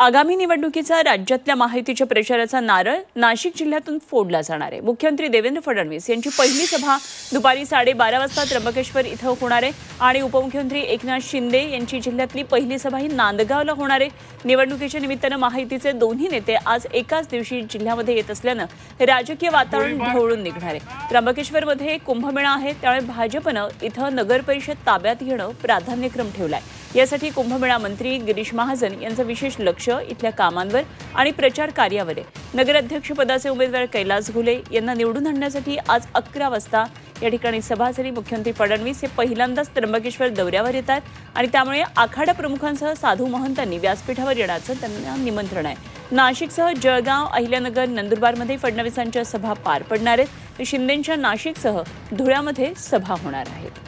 आगामी निवडणुकीचा राज्यातल्या महायुतीच्या प्रचाराचा नारळ नाशिक जिल्ह्यातून फोडला जाणार आहे। मुख्यमंत्री देवेंद्र फडणवीस यांची पहिली सभा दुपारी 12:30 वाजता त्र्यंबकेश्वर इथं होणार आहे आणि उपमुख्यमंत्री एकनाथ शिंदे यांची जिल्ह्यातली पहिली सभा ही नांदगावला होणार आहे। निवडणुकीच्या निमित्तानं महायुतीचे दोन्ही नेते आज एकाच दिवशी जिल्ह्यामध्ये येत असल्यानं राजकीय वातावरण ढवळून निघणार आहे। त्र्यंबकेश्वरमध्ये कुंभमेळा आहे, त्यामुळे भाजपनं इथं नगरपरिषद ताब्यात घेणं प्राधान्यक्रम ठेवलाय। यासाठी कुंभमेळा मंत्री गिरीश महाजन यांचं विशेष लक्ष इथल्या कामांवर आणि प्रचार कार्यावर आहे। नगराध्यक्षपदाचे उमेदवार कैलास घुले यांना निवडून आणण्यासाठी आज 11 वाजता या ठिकाणी सभा झाली। मुख्यमंत्री फडणवीस हे पहिल्यांदाच त्र्यंबकेश्वर दौऱ्यावर येतात आणि त्यामुळे आखाडा प्रमुखांसह साधू महंतांनी व्यासपीठावर येण्याचं त्यांना निमंत्रण आहे। नाशिकसह जळगाव, अहिल्यानगर, नंदुरबारमध्ये फडणवीसांच्या सभा पार पडणार आहेत। शिंदेंच्या नाशिकसह धुळ्यामध्ये सभा होणार आहेत।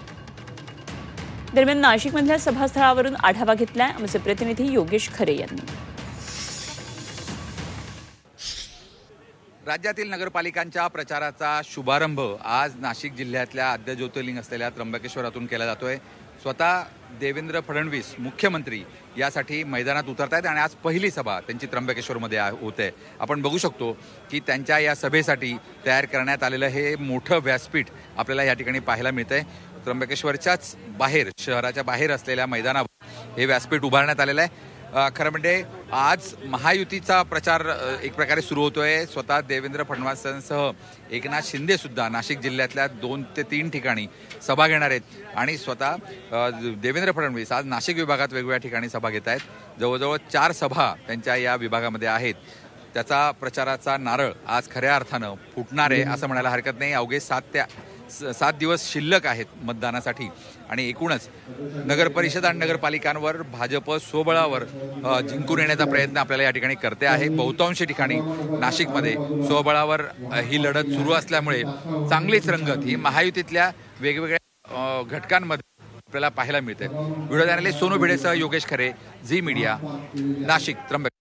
दरम्यान नाशिकमधल्या सभास्थळावरून आढावा घेतलाय आमचे प्रतिनिधी योगेश खरे यांनी। राज्यातील नगरपालिकांच्या प्रचाराचा शुभारंभ आज नाशिक जिल्ह्यातल्या आद्य ज्योतिर्लिंग असलेल्या त्र्यंबकेश्वरातून केला जातोय। स्वतः देवेंद्र फडणवीस मुख्यमंत्री यासाठी मैदानात उतरतायत आणि आज पहिली सभा त्यांची त्र्यंबकेश्वरमध्ये होते। आपण बघू शकतो की त्यांच्या या सभेसाठी तयार करण्यात आलेलं हे मोठं व्यासपीठ आपल्याला या ठिकाणी पाहायला मिळतंय। त्र्यंबकेश्वरच्याच बाहेर, शहराच्या बाहेर असलेल्या मैदानावर हे व्यासपीठ उभारण्यात आलेलं आहे। खरं म्हणजे आज महायुतीचा प्रचार एक प्रकारे सुरू होतोय। स्वतः देवेंद्र फडणवीसांसह एकनाथ शिंदे सुद्धा नाशिक जिल्ह्यातल्या 2 ते 3 ठिकाणी सभा घेणार आहेत आणि स्वतः देवेंद्र फडणवीस आज नाशिक विभागात वेगवेगळ्या ठिकाणी सभा घेत आहेत। जवळजवळ 4 सभा त्यांच्या या विभागामध्ये आहेत। त्याचा प्रचाराचा नारळ आज खऱ्या अर्थानं फुटणार आहे असं म्हणायला हरकत नाही। अवघे 7 दिवस शिल्लक आहेत मतदानासाठी आणि एकूणच नगरपरिषद आणि नगरपालिकांवर भाजप स्वबळावर जिंकून येण्याचा प्रयत्न आपल्याला या ठिकाणी करते आहे। बहुतांश ठिकाणी नाशिकमध्ये स्वबळावर ही लढत सुरू असल्यामुळे चांगलीच रंगत ही महायुतीतल्या वेगवेगळ्या घटकांमध्ये आपल्याला पाहायला मिळते। व्हिडिओ जर्नलिस्ट सोनू भिडेसह योगेश खरे, झी मीडिया, नाशिक, त्र्यंबकेश्वर।